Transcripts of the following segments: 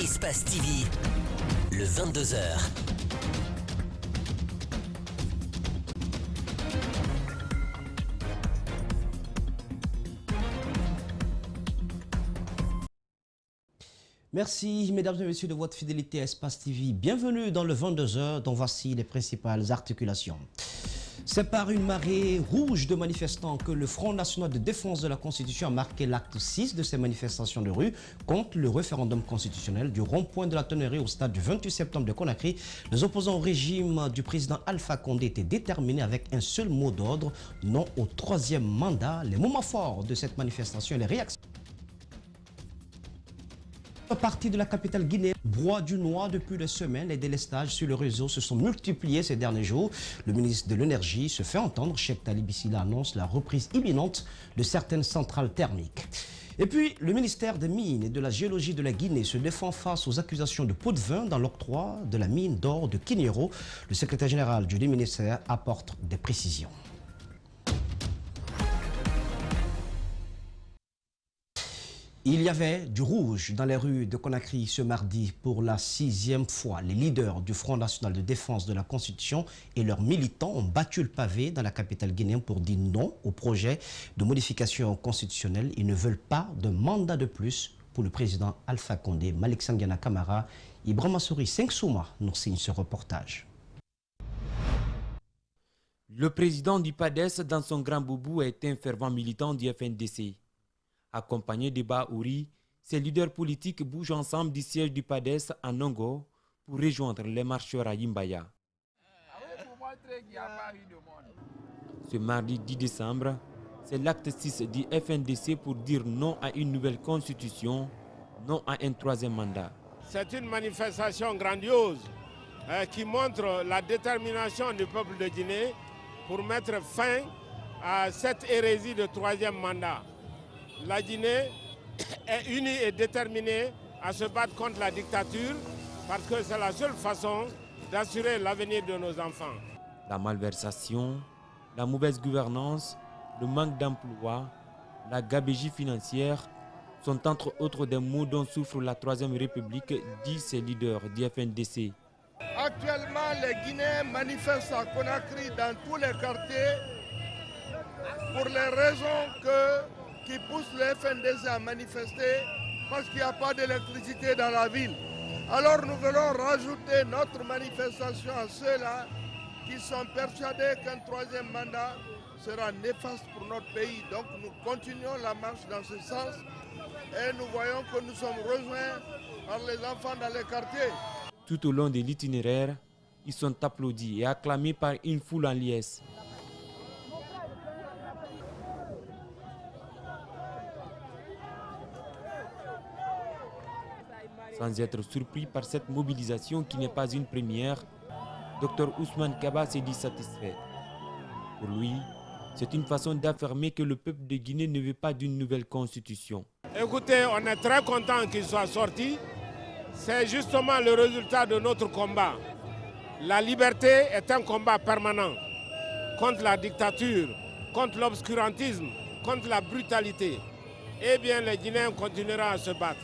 Espace TV, le 22h. Merci, mesdames et messieurs, de votre fidélité à Espace TV. Bienvenue dans le 22h, dont voici les principales articulations. C'est par une marée rouge de manifestants que le Front national de défense de la Constitution a marqué l'acte 6 de ces manifestations de rue contre le référendum constitutionnel du rond-point de la Tonnerie au stade du 28 septembre de Conakry. Les opposants au régime du président Alpha Condé étaient déterminés avec un seul mot d'ordre, non au troisième mandat. Les moments forts de cette manifestation et les réactions. Partie de la capitale guinéenne broie du noir depuis des semaines. Les délestages sur le réseau se sont multipliés ces derniers jours. Le ministre de l'Énergie se fait entendre. Cheikh Talib Silla annonce la reprise imminente de certaines centrales thermiques. Et puis, le ministère des Mines et de la Géologie de la Guinée se défend face aux accusations de pot de vin dans l'octroi de la mine d'or de Kiniero. Le secrétaire général du ministère apporte des précisions. Il y avait du rouge dans les rues de Conakry ce mardi pour la 6e fois. Les leaders du Front national de défense de la Constitution et leurs militants ont battu le pavé dans la capitale guinéenne pour dire non au projet de modification constitutionnelle. Ils ne veulent pas de mandat de plus pour le président Alpha Condé. Malik Sangiana Kamara, Ibrahima Souri Sengsouma nous signe ce reportage. Le président du PADES, dans son grand boubou, a été un fervent militant du FNDC. Accompagné de Baouri, ces leaders politiques bougent ensemble du siège du PADES à Nongo pour rejoindre les marcheurs à Yimbaya. Ce mardi 10 décembre, c'est l'acte 6 du FNDC pour dire non à une nouvelle constitution, non à un troisième mandat. C'est une manifestation grandiose qui montre la détermination du peuple de Guinée pour mettre fin à cette hérésie de troisième mandat. La Guinée est unie et déterminée à se battre contre la dictature parce que c'est la seule façon d'assurer l'avenir de nos enfants. La malversation, la mauvaise gouvernance, le manque d'emploi, la gabegie financière sont entre autres des maux dont souffre la Troisième République, disent ses leaders du FNDC. Actuellement, les Guinéens manifestent à Conakry dans tous les quartiers pour les raisons qui poussent le FNDC à manifester parce qu'il n'y a pas d'électricité dans la ville. Alors nous voulons rajouter notre manifestation à ceux-là qui sont persuadés qu'un troisième mandat sera néfaste pour notre pays. Donc nous continuons la marche dans ce sens et nous voyons que nous sommes rejoints par les enfants dans les quartiers. Tout au long de l'itinéraire, ils sont applaudis et acclamés par une foule en liesse. Sans être surpris par cette mobilisation qui n'est pas une première, Dr Ousmane Kaba s'est dit satisfait. Pour lui, c'est une façon d'affirmer que le peuple de Guinée ne veut pas d'une nouvelle constitution. Écoutez, on est très content qu'il soit sorti. C'est justement le résultat de notre combat. La liberté est un combat permanent contre la dictature, contre l'obscurantisme, contre la brutalité. Eh bien, les Guinéens continueront à se battre.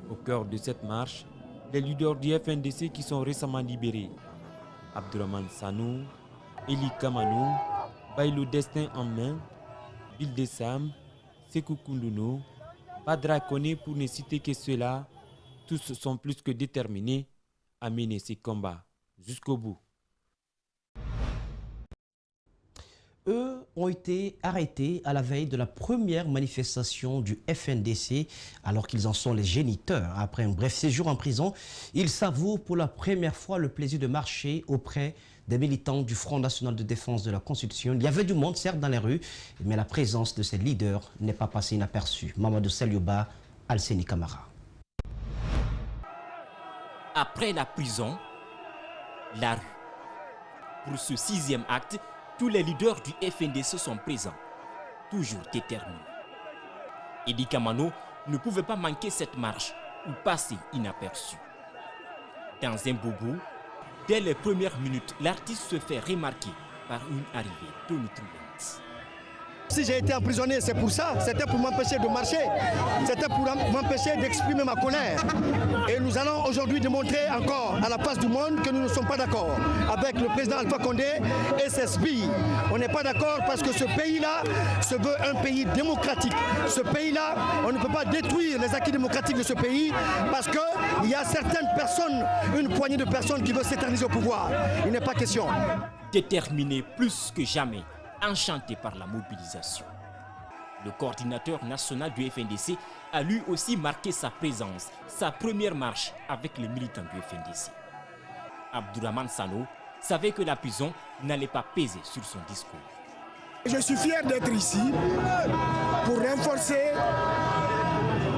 Au cœur de cette marche, les leaders du FNDC qui sont récemment libérés. Abdourahmane Sanou, Eli Kamanou, Bailo Destin en main, Bilde Sam, Sekou Koundounou, Badra Koné pour ne citer que ceux-là, tous sont plus que déterminés à mener ces combats jusqu'au bout. Eux ont été arrêtés à la veille de la première manifestation du FNDC alors qu'ils en sont les géniteurs. Après un bref séjour en prison, ils savourent pour la première fois le plaisir de marcher auprès des militants du Front national de défense de la Constitution. Il y avait du monde certes dans les rues, mais la présence de ces leaders n'est pas passée inaperçue. Mamadou Saliouba, Alseni Kamara. Après la prison, la rue. Pour ce 6e acte, tous les leaders du FNDC sont présents, toujours déterminés. Idi Kamano ne pouvait pas manquer cette marche ou passer inaperçu. Dans un boubou, dès les premières minutes, l'artiste se fait remarquer par une arrivée tonitruante. Si j'ai été emprisonné, c'est pour ça. C'était pour m'empêcher de marcher. C'était pour m'empêcher d'exprimer ma colère. Et nous allons aujourd'hui démontrer encore à la face du monde que nous ne sommes pas d'accord avec le président Alpha Condé et ses spies. On n'est pas d'accord parce que ce pays-là se veut un pays démocratique. Ce pays-là, on ne peut pas détruire les acquis démocratiques de ce pays parce qu'il y a certaines personnes, une poignée de personnes qui veulent s'éterniser au pouvoir. Il n'est pas question. Déterminé plus que jamais, enchanté par la mobilisation. Le coordinateur national du FNDC a lui aussi marqué sa présence, sa première marche avec les militants du FNDC. Abdourahmane Sano savait que la prison n'allait pas peser sur son discours. Je suis fier d'être ici pour renforcer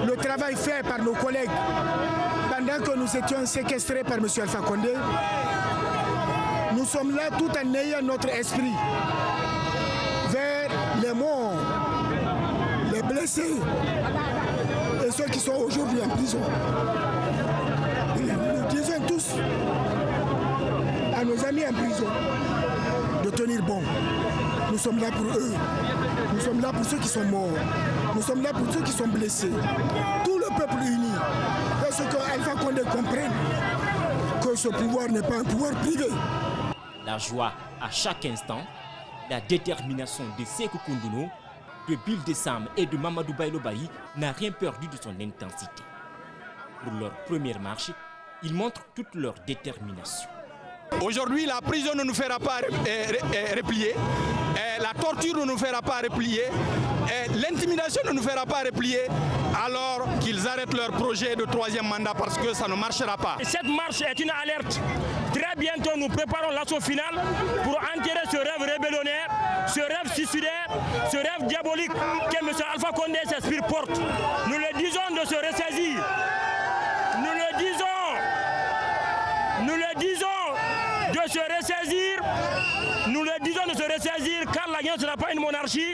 le travail fait par nos collègues pendant que nous étions séquestrés par M. Alpha Condé. Nous sommes là tout en ayant notre esprit vers les morts, les blessés et ceux qui sont aujourd'hui en prison. Et nous disons tous à nos amis en prison de tenir bon. Nous sommes là pour eux. Nous sommes là pour ceux qui sont morts. Nous sommes là pour ceux qui sont blessés. Tout le peuple uni. Parce que Alpha Condé comprenne que ce pouvoir n'est pas un pouvoir privé. La joie à chaque instant, la détermination de Sékou Koundono, de Bill Dessam et de Mamadou Baïlo Bayi n'a rien perdu de son intensité. Pour leur première marche, ils montrent toute leur détermination. Aujourd'hui, la prison ne nous fera pas replier, la torture ne nous fera pas replier, l'intimidation ne nous fera pas replier, alors qu'ils arrêtent leur projet de troisième mandat parce que ça ne marchera pas. Cette marche est une alerte. Très bientôt, nous préparons l'assaut final pour enterrer ce rêve rébellionnaire, ce rêve suicidaire, ce rêve diabolique que M. Alpha Condé s'inspire porte. Nous le disons de se ressaisir. Nous le disons de se ressaisir. Nous le disons de se ressaisir car la Guinée ne sera pas une monarchie.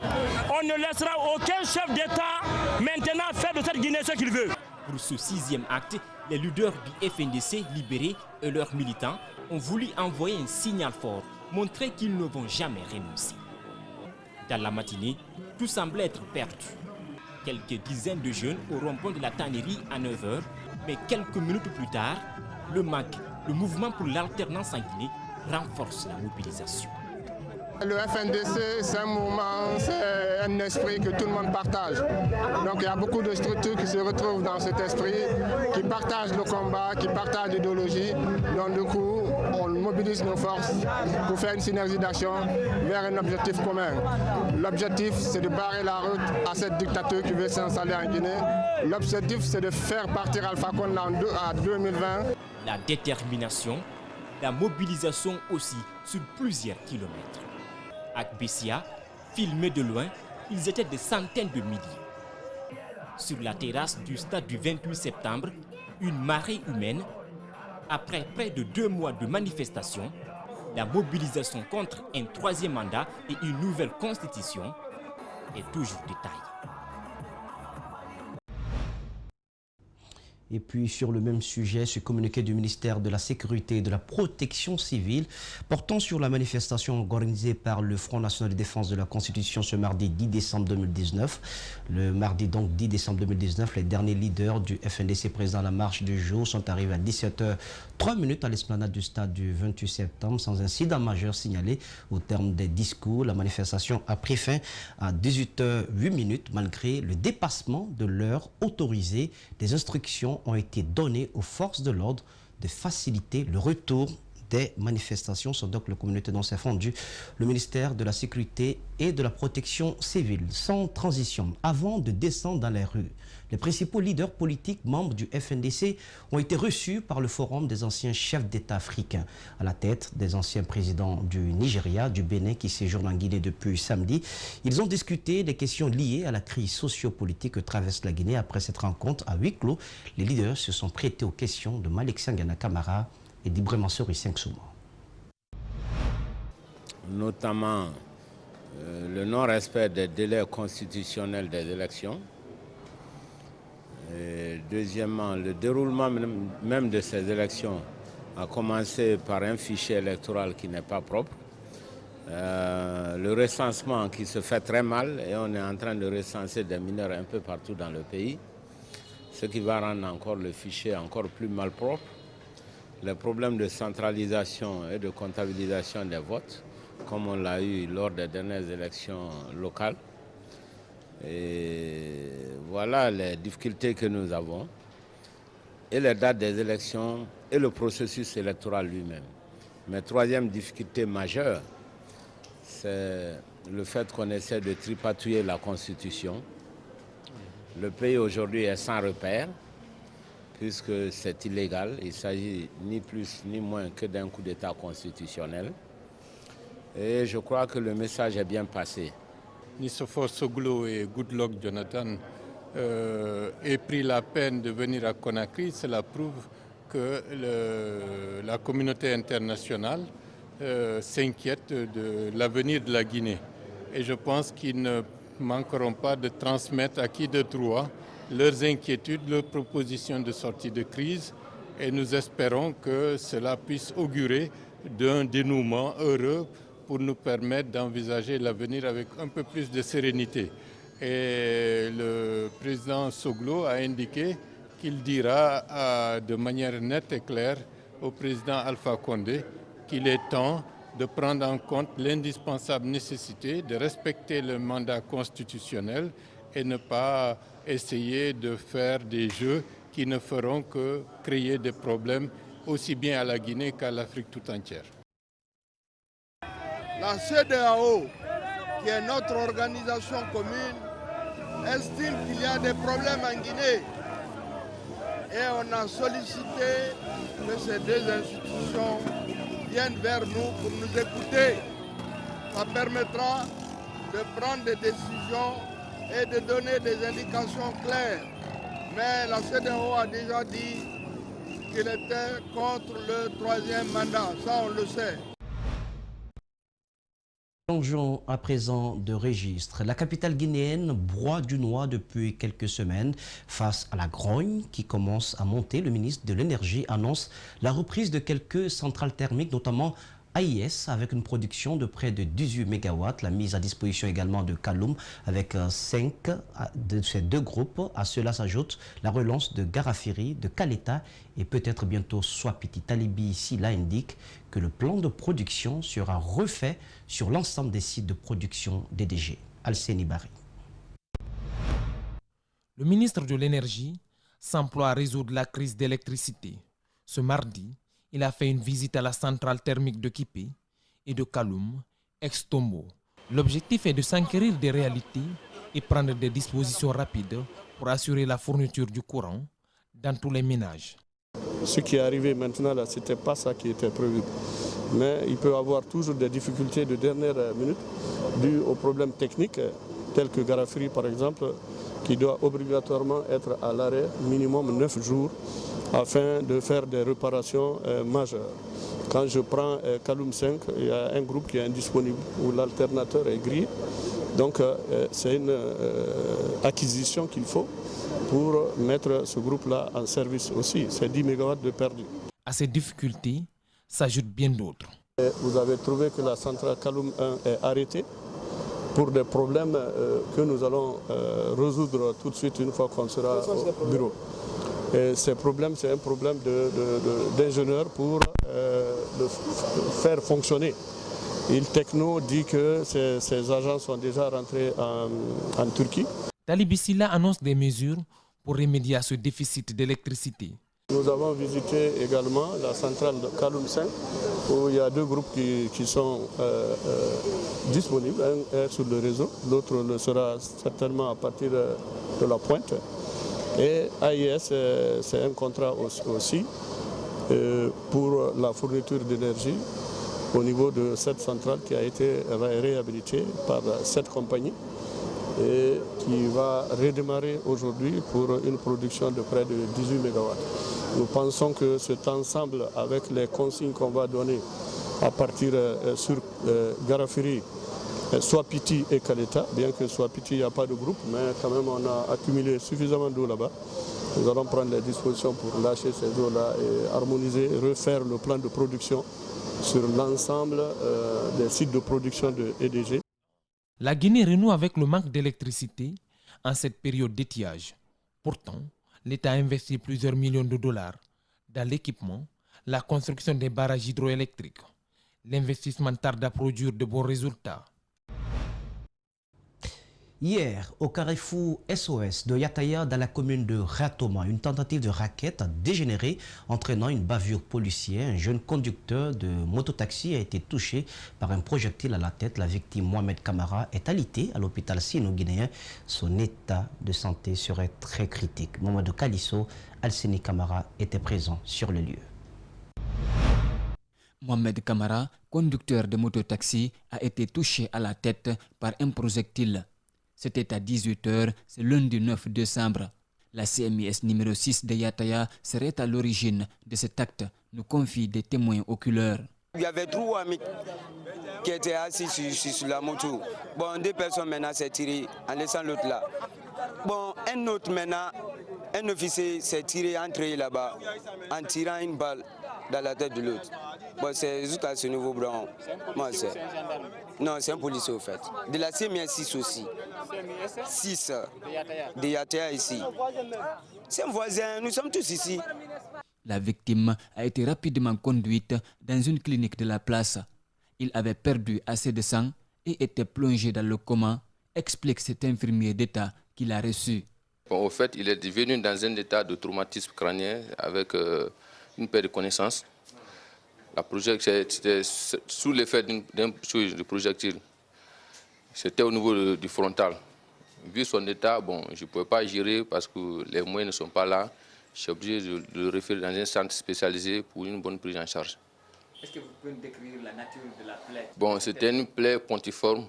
On ne laissera aucun chef d'État maintenant faire de cette Guinée ce qu'il veut. Pour ce sixième acte, les leaders du FNDC libérés et leurs militants ont voulu envoyer un signal fort, montrer qu'ils ne vont jamais renoncer. Dans la matinée, tout semblait être perdu. Quelques dizaines de jeunes au rond-point de la tannerie à 9h, mais quelques minutes plus tard, le MAC, le mouvement pour l'alternance en Guinée, renforce la mobilisation. Le FNDC, c'est un mouvement, c'est un esprit que tout le monde partage. Donc il y a beaucoup de structures qui se retrouvent dans cet esprit, qui partagent le combat, qui partagent l'idéologie. Donc du coup, on mobilise nos forces pour faire une synergie d'action vers un objectif commun. L'objectif, c'est de barrer la route à cette dictature qui veut s'installer en Guinée. L'objectif, c'est de faire partir Alpha Condé en 2020. La détermination, la mobilisation aussi sur plusieurs kilomètres. À Bessia, filmés de loin, ils étaient des centaines de milliers. Sur la terrasse du stade du 28 septembre, une marée humaine. Après près de 2 mois de manifestations, la mobilisation contre un troisième mandat et une nouvelle constitution est toujours de taille. Et puis sur le même sujet, ce communiqué du ministère de la Sécurité et de la Protection civile portant sur la manifestation organisée par le Front National de Défense de la Constitution ce mardi 10 décembre 2019. Le mardi donc 10 décembre 2019, les derniers leaders du FNDC présents à la marche du jour sont arrivés à 17h03 à l'esplanade du stade du 28 septembre sans incident majeur signalé. Au terme des discours, la manifestation a pris fin à 18h08 malgré le dépassement de l'heure autorisée. Des instructions ont été données aux forces de l'ordre de faciliter le retour des manifestations. C'est donc le communauté dont s'est fondu le ministère de la Sécurité et de la Protection civile. Sans transition, avant de descendre dans les rues, les principaux leaders politiques membres du FNDC ont été reçus par le Forum des anciens chefs d'État africains, à la tête des anciens présidents du Nigeria, du Bénin qui séjournent en Guinée depuis samedi. Ils ont discuté des questions liées à la crise sociopolitique que traverse la Guinée. Après cette rencontre à huis clos, les leaders se sont prêtés aux questions de Malik Sangana Kamara et d'Ibrahima Souri Souma. Notamment le non-respect des délais constitutionnels des élections. Et deuxièmement, le déroulement même de ces élections a commencé par un fichier électoral qui n'est pas propre. Le recensement qui se fait très mal et on est en train de recenser des mineurs un peu partout dans le pays, ce qui va rendre encore le fichier encore plus malpropre. Les problèmes de centralisation et de comptabilisation des votes, comme on l'a eu lors des dernières élections locales. Et voilà les difficultés que nous avons, et les dates des élections et le processus électoral lui-même. Mais troisième difficulté majeure, c'est le fait qu'on essaie de tripatouiller la Constitution. Le pays aujourd'hui est sans repère, puisque c'est illégal. Il s'agit ni plus ni moins que d'un coup d'État constitutionnel. Et je crois que le message est bien passé. Nissofor Soglo et Goodluck Jonathan aient pris la peine de venir à Conakry, cela prouve que la communauté internationale s'inquiète de l'avenir de la Guinée. Et je pense qu'ils ne manqueront pas de transmettre à qui de droit leurs inquiétudes, leurs propositions de sortie de crise. Et nous espérons que cela puisse augurer d'un dénouement heureux pour nous permettre d'envisager l'avenir avec un peu plus de sérénité. Et le président Soglo a indiqué qu'il dira de manière nette et claire au président Alpha Condé qu'il est temps de prendre en compte l'indispensable nécessité de respecter le mandat constitutionnel et ne pas essayer de faire des jeux qui ne feront que créer des problèmes aussi bien à la Guinée qu'à l'Afrique tout entière. La CEDEAO, qui est notre organisation commune, estime qu'il y a des problèmes en Guinée. Et on a sollicité que ces deux institutions viennent vers nous pour nous écouter. Ça permettra de prendre des décisions et de donner des indications claires. Mais la CEDEAO a déjà dit qu'il était contre le troisième mandat. Ça, on le sait. Changeons à présent de registre. La capitale guinéenne broie du noir depuis quelques semaines face à la grogne qui commence à monter. Le ministre de l'Énergie annonce la reprise de quelques centrales thermiques, notamment AIS, avec une production de près de 18 MW. La mise à disposition également de Kaloum avec 5 de ces deux groupes. À cela s'ajoute la relance de Garafiri, de Kaleta et peut-être bientôt Swapiti. Talibi ici là indique que le plan de production sera refait sur l'ensemble des sites de production DDG. Alceni Bari. Le ministre de l'Énergie s'emploie à résoudre la crise d'électricité. Ce mardi, il a fait une visite à la centrale thermique de Kipé et de Kaloum, ex-Tombo. L'objectif est de s'enquérir des réalités et prendre des dispositions rapides pour assurer la fourniture du courant dans tous les ménages. Ce qui est arrivé maintenant, là, ce n'était pas ça qui était prévu. Mais il peut y avoir toujours des difficultés de dernière minute dues aux problèmes techniques, tels que Garafiri par exemple, qui doit obligatoirement être à l'arrêt minimum 9 jours afin de faire des réparations majeures. Quand je prends Kaloum 5, il y a un groupe qui est indisponible où l'alternateur est grillé. Donc c'est une acquisition qu'il faut pour mettre ce groupe-là en service aussi. C'est 10 MW de perdu. À ces difficultés s'ajoutent bien d'autres. Vous avez trouvé que la centrale Kaloum 1 est arrêtée pour des problèmes que nous allons résoudre tout de suite une fois qu'on sera au bureau. Et ces problèmes, c'est un problème d'ingénieur pour le faire fonctionner. Il Techno dit que ces agents sont déjà rentrés en Turquie. Talibi Silla annonce des mesures pour remédier à ce déficit d'électricité. Nous avons visité également la centrale de Kaloum 5 où il y a deux groupes qui sont disponibles. Un est sur le réseau, l'autre le sera certainement à partir de la pointe. Et AIS, c'est un contrat aussi pour la fourniture d'énergie au niveau de cette centrale qui a été réhabilitée par cette compagnie et qui va redémarrer aujourd'hui pour une production de près de 18 MW. Nous pensons que cet ensemble, avec les consignes qu'on va donner à partir sur Garafiri, Swapiti et Kaleta, bien que Swapiti, il n'y a pas de groupe, mais quand même on a accumulé suffisamment d'eau là-bas. Nous allons prendre les dispositions pour lâcher ces eaux-là et harmoniser, refaire le plan de production sur l'ensemble des sites de production de EDG. La Guinée renoue avec le manque d'électricité en cette période d'étiage. Pourtant, l'État a investi plusieurs millions de dollars dans l'équipement, la construction des barrages hydroélectriques. L'investissement tarde à produire de bons résultats. Hier, au carrefour SOS de Yataya, dans la commune de Ratoma, une tentative de racket a dégénéré, entraînant une bavure policière. Un jeune conducteur de mototaxi a été touché par un projectile à la tête. La victime, Mohamed Kamara, est alité à l'hôpital sino-guinéen. Son état de santé serait très critique. Mamadou Kalisso, Alseni Kamara était présent sur le lieu. Mohamed Kamara, conducteur de mototaxi, a été touché à la tête par un projectile. C'était à 18h, c'est lundi 9 décembre. La CMIS numéro 6 de Yataya serait à l'origine de cet acte, nous confient des témoins oculaires. Il y avait 3 amis qui étaient assis sur la moto. Bon, 2 personnes maintenant s'est tiré en laissant l'autre là. Bon, un autre maintenant, un officier s'est tiré, entré là-bas, en tirant une balle dans la tête de l'autre. Bon, c'est jusqu'à ce niveau blanc. Moi, c'est... Non, c'est un policier au fait. De la CMIS 6 aussi. 6 de Yataya ici. C'est un voisin, nous sommes tous ici. La victime a été rapidement conduite dans une clinique de la place. Il avait perdu assez de sang et était plongé dans le coma, explique cet infirmier d'État qu'il a reçu. Bon, au fait, il est devenu dans un état de traumatisme crânien avec une perte de connaissance. La projectile, c'était sous l'effet d'un projectile. C'était au niveau du frontal. Vu son état, bon, je ne pouvais pas gérer parce que les moyens ne sont pas là. Je suis obligé de le référer dans un centre spécialisé pour une bonne prise en charge. Est-ce que vous pouvez me décrire la nature de la plaie? Bon, c'était une plaie pontiforme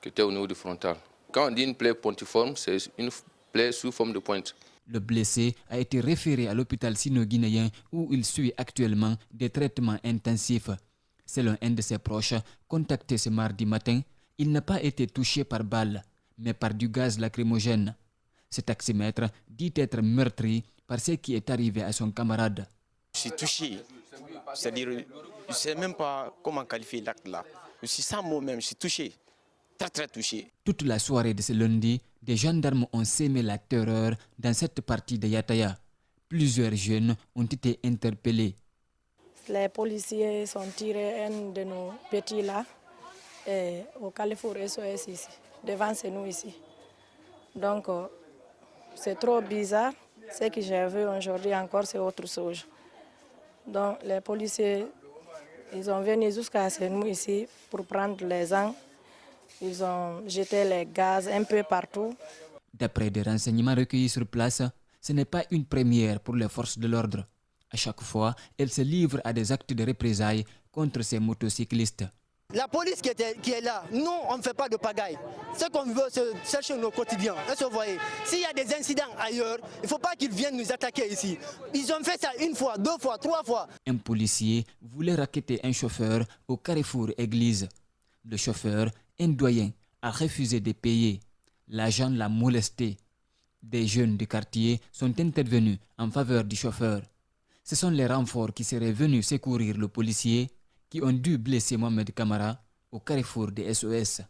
qui était au niveau du frontal. Quand on dit une plaie pontiforme, c'est une plaie sous forme de pointe. Le blessé a été référé à l'hôpital sino-guinéen où il suit actuellement des traitements intensifs. Selon un de ses proches, contacté ce mardi matin, il n'a pas été touché par balle, mais par du gaz lacrymogène. Ce taximètre dit être meurtri par ce qui est arrivé à son camarade. Je suis touché, c'est-à-dire, je ne sais même pas comment qualifier l'acte là. Je suis sans mots même, je suis touché, très très touché. Toute la soirée de ce lundi, des gendarmes ont sémé la terreur dans cette partie de Yataya. Plusieurs jeunes ont été interpellés. Les policiers sont tirés un de nos petits là, au carrefour SOS ici, devant chez nous ici. Donc, c'est trop bizarre. Ce que j'ai vu aujourd'hui encore, c'est autre chose. Donc, les policiers, ils ont venu jusqu'à chez nous ici pour prendre les gens. Ils ont jeté les gaz un peu partout. D'après des renseignements recueillis sur place, ce n'est pas une première pour les forces de l'ordre. À chaque fois, elles se livrent à des actes de représailles contre ces motocyclistes. La police qui est là, nous, on ne fait pas de pagaille. Ce qu'on veut, c'est chercher nos quotidiens. Est-ce que vous voyez? S'il y a des incidents ailleurs, il ne faut pas qu'ils viennent nous attaquer ici. Ils ont fait ça 1 fois, 2 fois, 3 fois. Un policier voulait racketter un chauffeur au carrefour église. Le chauffeur, un doyen, a refusé de payer. L'agent l'a molesté. Des jeunes du quartier sont intervenus en faveur du chauffeur. Ce sont les renforts qui seraient venus secourir le policier qui ont dû blesser Mohamed Kamara au carrefour des SOS.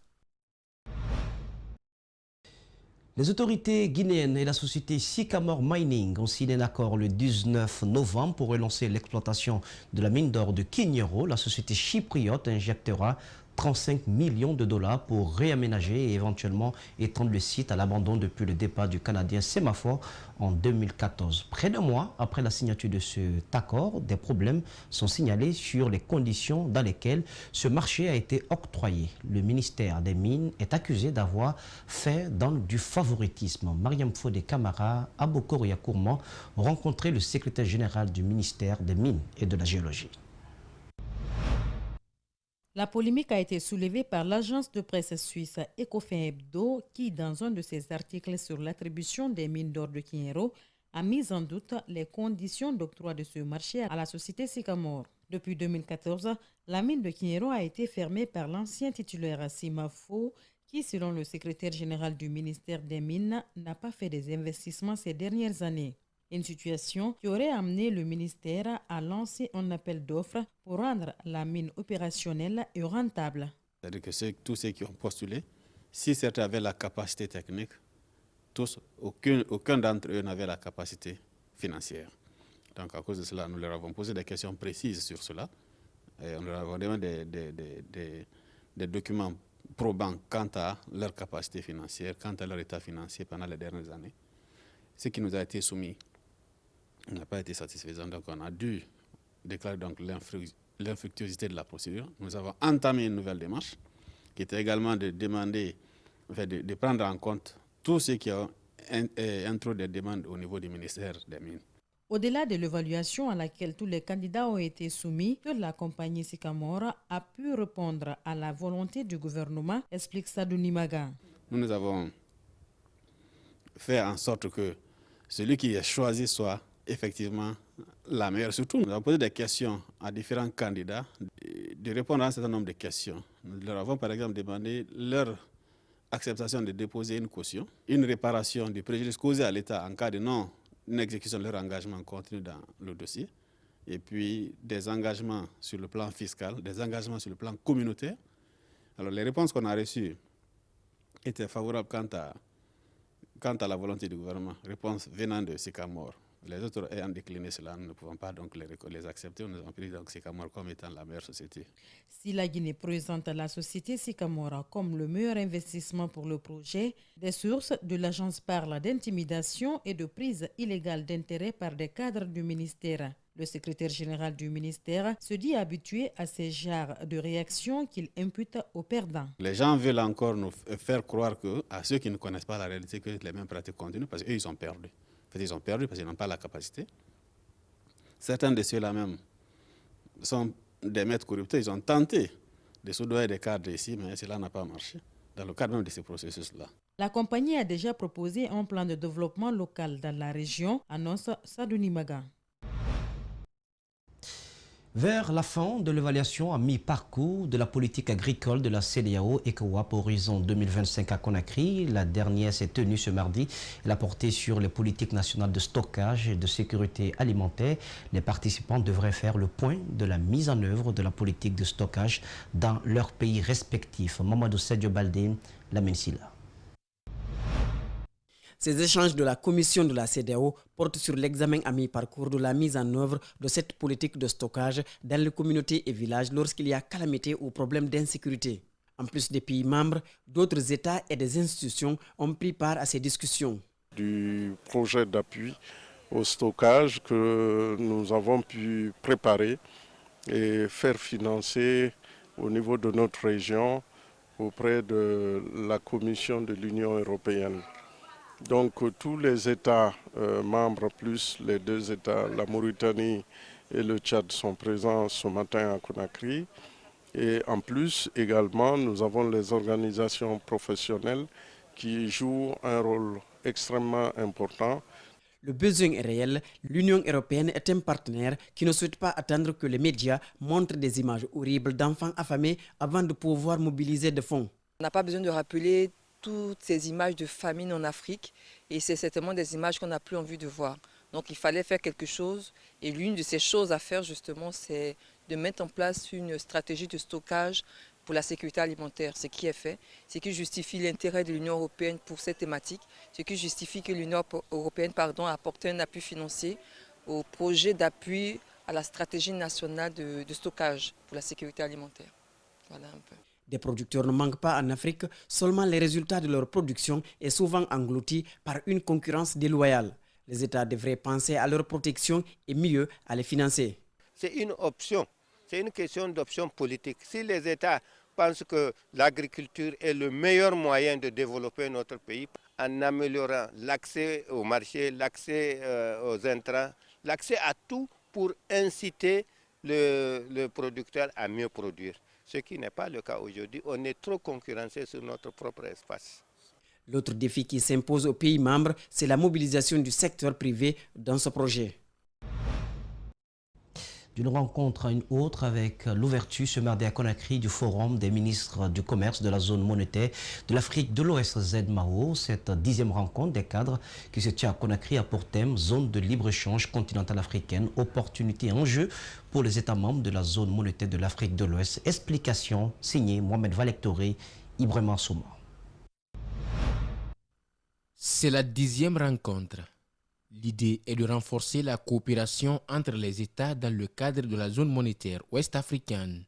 Les autorités guinéennes et la société Sycamore Mining ont signé un accord le 19 novembre pour relancer l'exploitation de la mine d'or de Kignero. La société chypriote injectera 35 millions de dollars pour réaménager et éventuellement étendre le site à l'abandon depuis le départ du Canadien Sémaphore en 2014. Près d'un mois après la signature de cet accord, des problèmes sont signalés sur les conditions dans lesquelles ce marché a été octroyé. Le ministère des Mines est accusé d'avoir fait du favoritisme. Mariam Fodé Camara, Abokoria Kourman ont rencontré le secrétaire général du ministère des Mines et de la Géologie. La polémique a été soulevée par l'agence de presse suisse Ecofin Hebdo qui, dans un de ses articles sur l'attribution des mines d'or de Kignero, a mis en doute les conditions d'octroi de ce marché à la société Sycamore. Depuis 2014, la mine de Kignero a été fermée par l'ancien titulaire Sémaphore qui, selon le secrétaire général du ministère des Mines, n'a pas fait des investissements ces dernières années. Une situation qui aurait amené le ministère à lancer un appel d'offres pour rendre la mine opérationnelle et rentable. C'est-à-dire que tous ceux qui ont postulé, si certains avaient la capacité technique, aucun d'entre eux n'avait la capacité financière. Donc à cause de cela, nous leur avons posé des questions précises sur cela. Et on leur a demandé des documents probants quant à leur capacité financière, quant à leur état financier pendant les dernières années. Ce qui nous a été soumis n'a pas été satisfaisant, donc on a dû déclarer donc l'infructuosité de la procédure. Nous avons entamé une nouvelle démarche qui était également de demander, de prendre en compte tous ceux qui ont introduit des demandes au niveau du ministère des Mines. Au-delà de l'évaluation à laquelle tous les candidats ont été soumis, que la compagnie Sycamore a pu répondre à la volonté du gouvernement, explique Sadou Nimaga. Nous avons fait en sorte que celui qui est choisi soit effectivement la meilleure. Surtout, nous avons posé des questions à différents candidats, de répondre à un certain nombre de questions. Nous leur avons par exemple demandé leur acceptation de déposer une caution, une réparation du préjudice causé à l'État en cas de non-exécution de leur engagement contenu dans le dossier, et puis des engagements sur le plan fiscal, des engagements sur le plan communautaire. Alors les réponses qu'on a reçues étaient favorables quant à la volonté du gouvernement, réponse venant de Sycamore. Les autres ayant décliné cela, nous ne pouvons pas donc les accepter. Nous avons pris donc Sycamore comme étant la meilleure société. Si la Guinée présente la société Sycamore comme le meilleur investissement pour le projet, des sources de l'agence parlent d'intimidation et de prise illégale d'intérêt par des cadres du ministère. Le secrétaire général du ministère se dit habitué à ces genres de réactions qu'il impute aux perdants. Les gens veulent encore nous faire croire à ceux qui ne connaissent pas la réalité que les mêmes pratiques continuent parce qu'eux, ils ont perdu. En fait, ils ont perdu parce qu'ils n'ont pas la capacité. Certains de ceux-là même sont des maîtres corrupteurs. Ils ont tenté de soudoyer des cadres ici, mais cela n'a pas marché dans le cadre même de ces processus-là. La compagnie a déjà proposé un plan de développement local dans la région, annonce Sadou Nimaga. Vers la fin de l'évaluation à mi-parcours de la politique agricole de la CEDEAO ECOWAP horizon 2025 à Conakry, la dernière s'est tenue ce mardi. Elle a porté sur les politiques nationales de stockage et de sécurité alimentaire. Les participants devraient faire le point de la mise en œuvre de la politique de stockage dans leurs pays respectifs. Mamadou Sadio Baldé, la Mensila. Ces échanges de la commission de la CEDEAO portent sur l'examen à mi-parcours de la mise en œuvre de cette politique de stockage dans les communautés et villages lorsqu'il y a calamité ou problème d'insécurité. En plus des pays membres, d'autres États et des institutions ont pris part à ces discussions. Du projet d'appui au stockage que nous avons pu préparer et faire financer au niveau de notre région auprès de la Commission de l'Union européenne. Donc tous les États membres plus les deux États, la Mauritanie et le Tchad, sont présents ce matin à Conakry. Et en plus également, nous avons les organisations professionnelles qui jouent un rôle extrêmement important. Le besoin est réel. L'Union européenne est un partenaire qui ne souhaite pas attendre que les médias montrent des images horribles d'enfants affamés avant de pouvoir mobiliser des fonds. On n'a pas besoin de rappeler toutes ces images de famine en Afrique et c'est certainement des images qu'on n'a plus envie de voir. Donc il fallait faire quelque chose et l'une de ces choses à faire justement c'est de mettre en place une stratégie de stockage pour la sécurité alimentaire. Ce qui est fait, ce qui justifie l'intérêt de l'Union européenne pour cette thématique, ce qui justifie que l'Union européenne a apporté un appui financier au projet d'appui à la stratégie nationale de stockage pour la sécurité alimentaire. Voilà un peu. Des producteurs ne manquent pas en Afrique, seulement les résultats de leur production est souvent englouti par une concurrence déloyale. Les États devraient penser à leur protection et mieux à les financer. C'est une option, c'est une question d'option politique. Si les États pensent que l'agriculture est le meilleur moyen de développer notre pays, en améliorant l'accès au marché, l'accès aux intrants, l'accès à tout pour inciter le producteur à mieux produire. Ce qui n'est pas le cas aujourd'hui. On est trop concurrencé sur notre propre espace. L'autre défi qui s'impose aux pays membres, c'est la mobilisation du secteur privé dans ce projet. D'une rencontre à une autre avec l'ouverture ce mardi à Conakry du Forum des ministres du commerce de la zone monétaire de l'Afrique de l'Ouest ZMAO. Cette 10e rencontre des cadres qui se tient à Conakry a pour thème zone de libre-échange continentale africaine, opportunités et enjeux pour les États membres de la zone monétaire de l'Afrique de l'Ouest. Explication signée Mohamed Valectoré, Ibrahima Souma. C'est la 10e rencontre. L'idée est de renforcer la coopération entre les États dans le cadre de la zone monétaire ouest-africaine.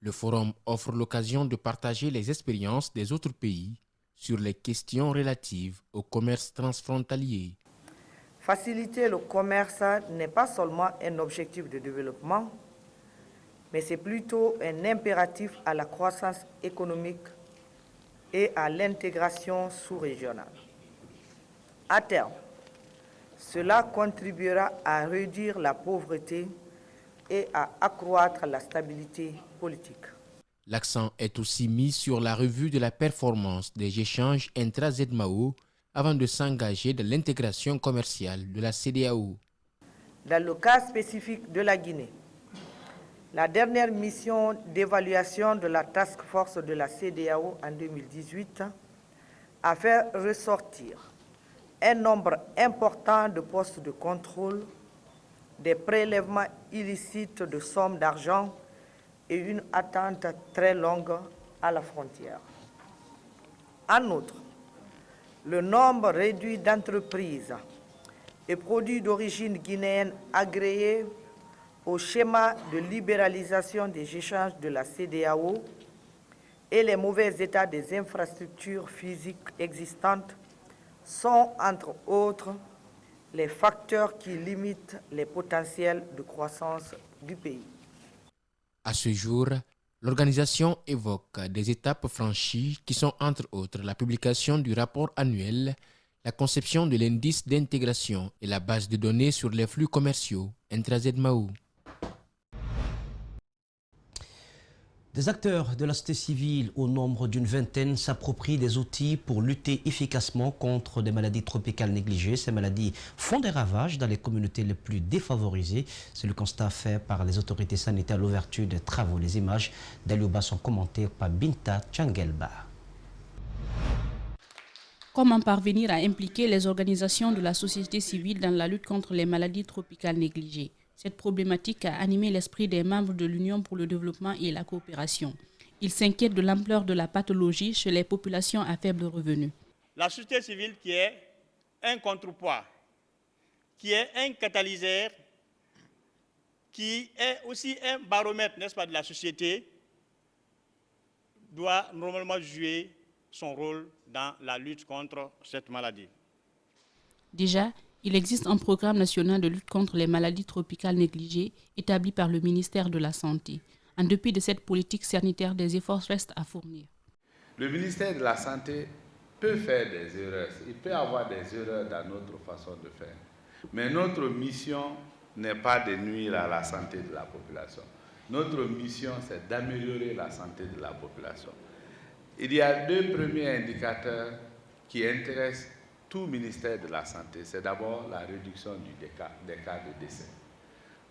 Le forum offre l'occasion de partager les expériences des autres pays sur les questions relatives au commerce transfrontalier. Faciliter le commerce n'est pas seulement un objectif de développement, mais c'est plutôt un impératif à la croissance économique et à l'intégration sous-régionale. À terme, cela contribuera à réduire la pauvreté et à accroître la stabilité politique. L'accent est aussi mis sur la revue de la performance des échanges intra-ZMAO avant de s'engager dans l'intégration commerciale de la CEDEAO. Dans le cas spécifique de la Guinée, la dernière mission d'évaluation de la Task Force de la CEDEAO en 2018 a fait ressortir un nombre important de postes de contrôle, des prélèvements illicites de sommes d'argent et une attente très longue à la frontière. En outre, le nombre réduit d'entreprises et produits d'origine guinéenne agréés au schéma de libéralisation des échanges de la CEDEAO et les mauvais états des infrastructures physiques existantes sont, entre autres, les facteurs qui limitent les potentiels de croissance du pays. À ce jour, l'organisation évoque des étapes franchies qui sont, entre autres, la publication du rapport annuel, la conception de l'indice d'intégration et la base de données sur les flux commerciaux intra-ZMAO. Des acteurs de la société civile au nombre d'une vingtaine s'approprient des outils pour lutter efficacement contre des maladies tropicales négligées. Ces maladies font des ravages dans les communautés les plus défavorisées. C'est le constat fait par les autorités sanitaires à l'ouverture des travaux. Les images d'Aliouba sont commentées par Binta Tchangelba. Comment parvenir à impliquer les organisations de la société civile dans la lutte contre les maladies tropicales négligées? Cette problématique a animé l'esprit des membres de l'Union pour le développement et la coopération. Ils s'inquiètent de l'ampleur de la pathologie chez les populations à faible revenu. La société civile qui est un contrepoids, qui est un catalyseur, qui est aussi un baromètre, n'est-ce pas, de la société, doit normalement jouer son rôle dans la lutte contre cette maladie. Déjà, il existe un programme national de lutte contre les maladies tropicales négligées établi par le ministère de la Santé. En dépit de cette politique sanitaire, des efforts restent à fournir. Le ministère de la Santé peut faire des erreurs. Il peut y avoir des erreurs dans notre façon de faire. Mais notre mission n'est pas de nuire à la santé de la population. Notre mission, c'est d'améliorer la santé de la population. Il y a deux premiers indicateurs qui intéressent tout ministère de la Santé. C'est d'abord la réduction des cas de décès.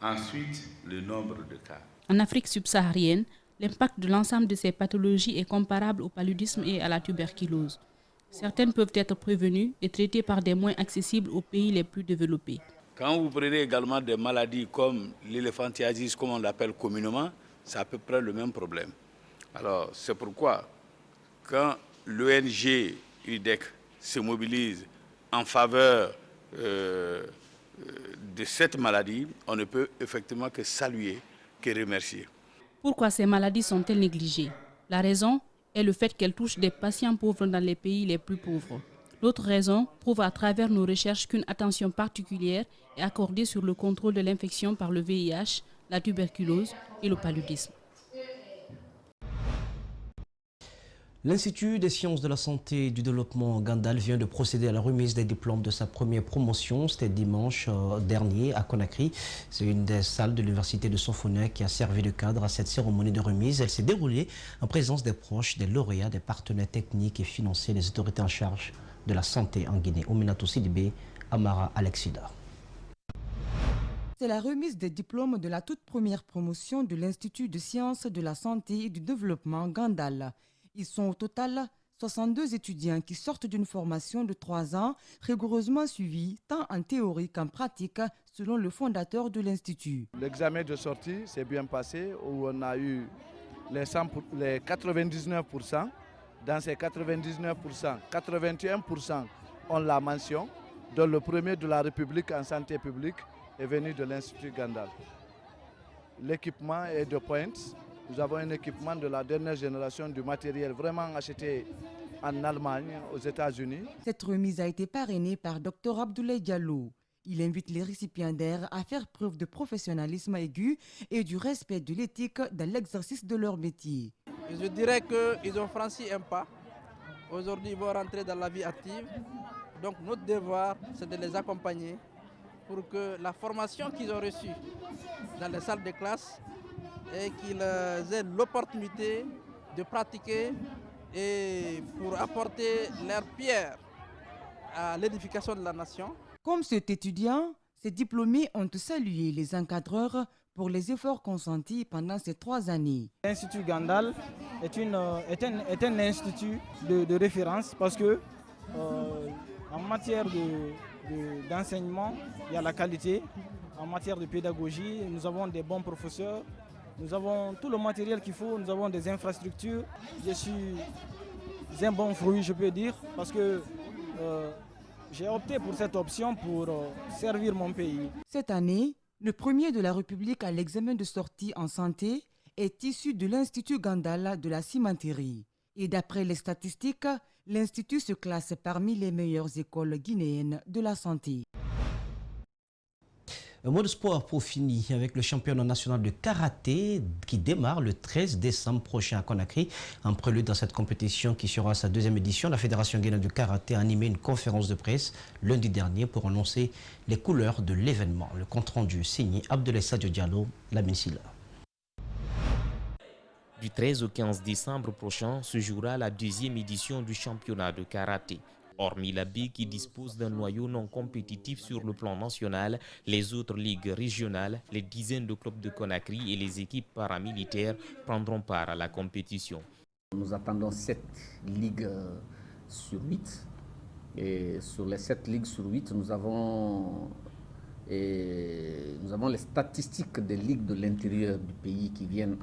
Ensuite, le nombre de cas. En Afrique subsaharienne, l'impact de l'ensemble de ces pathologies est comparable au paludisme et à la tuberculose. Certaines peuvent être prévenues et traitées par des moyens accessibles aux pays les plus développés. Quand vous prenez également des maladies comme l'éléphantiasis, comme on l'appelle communément, c'est à peu près le même problème. Alors, c'est pourquoi, quand l'ONG UDEC se mobilise en faveur de cette maladie, on ne peut effectivement que saluer, que remercier. Pourquoi ces maladies sont-elles négligées? La raison est le fait qu'elles touchent des patients pauvres dans les pays les plus pauvres. L'autre raison prouve à travers nos recherches qu'une attention particulière est accordée sur le contrôle de l'infection par le VIH, la tuberculose et le paludisme. L'Institut des sciences de la santé et du développement Gandal vient de procéder à la remise des diplômes de sa première promotion. C'était dimanche dernier à Conakry. C'est une des salles de l'université de Sofona qui a servi de cadre à cette cérémonie de remise. Elle s'est déroulée en présence des proches, des lauréats, des partenaires techniques et financiers, des autorités en charge de la santé en Guinée. Ominatou Sidibé, Amara Alexida. C'est la remise des diplômes de la toute première promotion de l'Institut de sciences de la santé et du développement Gandal. Ils sont au total 62 étudiants qui sortent d'une formation de 3 ans rigoureusement suivie tant en théorie qu'en pratique selon le fondateur de l'Institut. L'examen de sortie s'est bien passé où on a eu les 99%. Dans ces 99%, 81% ont la mention, dont le premier de la République en santé publique est venu de l'Institut Gandal. L'équipement est de pointe. Nous avons un équipement de la dernière génération du matériel vraiment acheté en Allemagne, aux États-Unis. Cette remise a été parrainée par Dr Abdoulaye Diallo. Il invite les récipiendaires à faire preuve de professionnalisme aigu et du respect de l'éthique dans l'exercice de leur métier. Je dirais qu'ils ont franchi un pas. Aujourd'hui, ils vont rentrer dans la vie active. Donc notre devoir, c'est de les accompagner pour que la formation qu'ils ont reçue dans les salles de classe et qu'ils aient l'opportunité de pratiquer et pour apporter leur pierre à l'édification de la nation. Comme cet étudiant, ces diplômés ont salué les encadreurs pour les efforts consentis pendant ces 3 années. L'Institut Gandal est un institut de référence parce que en matière d'enseignement, il y a la qualité. En matière de pédagogie, nous avons des bons professeurs. Nous avons tout le matériel qu'il faut, nous avons des infrastructures. Je suis un bon fruit, je peux dire, parce que j'ai opté pour cette option pour servir mon pays. Cette année, le premier de la République à l'examen de sortie en santé est issu de l'Institut Gandal de la cimenterie. Et d'après les statistiques, l'Institut se classe parmi les meilleures écoles guinéennes de la santé. Un mot de sport pour finir avec le championnat national de karaté qui démarre le 13 décembre prochain à Conakry. En prélude dans cette compétition qui sera sa 2e édition, la Fédération guinéenne de karaté a animé une conférence de presse lundi dernier pour annoncer les couleurs de l'événement. Le compte-rendu signé Abdoulaye Sadio Diallo, Lamine Silla. Du 13 au 15 décembre prochain se jouera la 2e édition du championnat de karaté. Hormis la BI qui dispose d'un noyau non compétitif sur le plan national, les autres ligues régionales, les dizaines de clubs de Conakry et les équipes paramilitaires prendront part à la compétition. Nous attendons 7 ligues sur 8. Et sur les 7 ligues sur 8, nous avons les statistiques des ligues de l'intérieur du pays qui viennent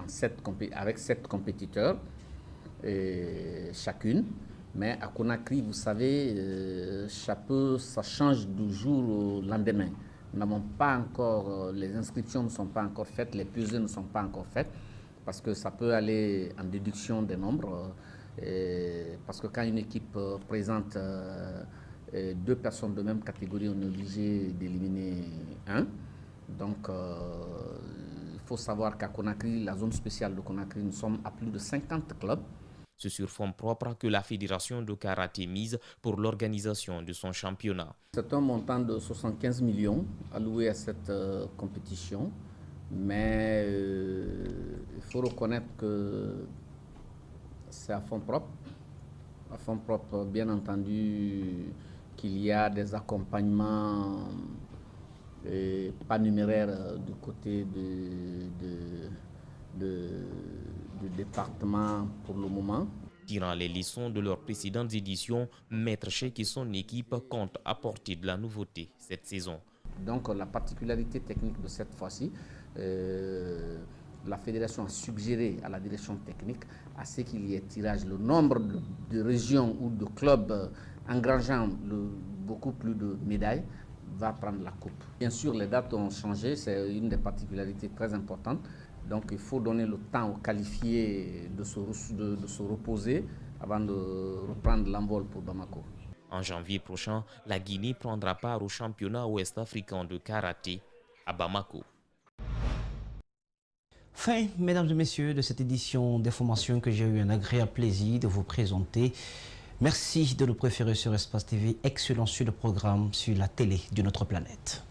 avec 7 compétiteurs chacune. Mais à Conakry, vous savez, ça change du jour au lendemain. Nous n'avons pas encore, les inscriptions ne sont pas encore faites, les pesées ne sont pas encore faites, parce que ça peut aller en déduction des nombres. Parce que quand une équipe présente 2 personnes de même catégorie, on est obligé d'éliminer 1. Donc, il faut savoir qu'à Conakry, la zone spéciale de Conakry, nous sommes à plus de 50 clubs. C'est sur fonds propres que la Fédération de karaté mise pour l'organisation de son championnat. C'est un montant de 75 millions alloué à cette compétition, mais il faut reconnaître que c'est à fonds propres. À fonds propres, bien entendu, qu'il y a des accompagnements pas numéraires du côté du département pour le moment. Tirant les leçons de leurs précédentes éditions, Maître Cheikh et son équipe comptent apporter de la nouveauté cette saison. Donc la particularité technique de cette fois-ci, la fédération a suggéré à la direction technique à ce qu'il y ait tirage. Le nombre de régions ou de clubs engrangeant beaucoup plus de médailles va prendre la coupe. Bien sûr, les dates ont changé, c'est une des particularités très importantes. Donc il faut donner le temps aux qualifiés de se reposer avant de reprendre l'envol pour Bamako. En janvier prochain, la Guinée prendra part au championnat ouest-africain de karaté à Bamako. Fin, mesdames et messieurs, de cette édition d'information que j'ai eu un agréable plaisir de vous présenter. Merci de nous préférer sur Espace TV. Excellent sur le programme sur la télé de notre planète.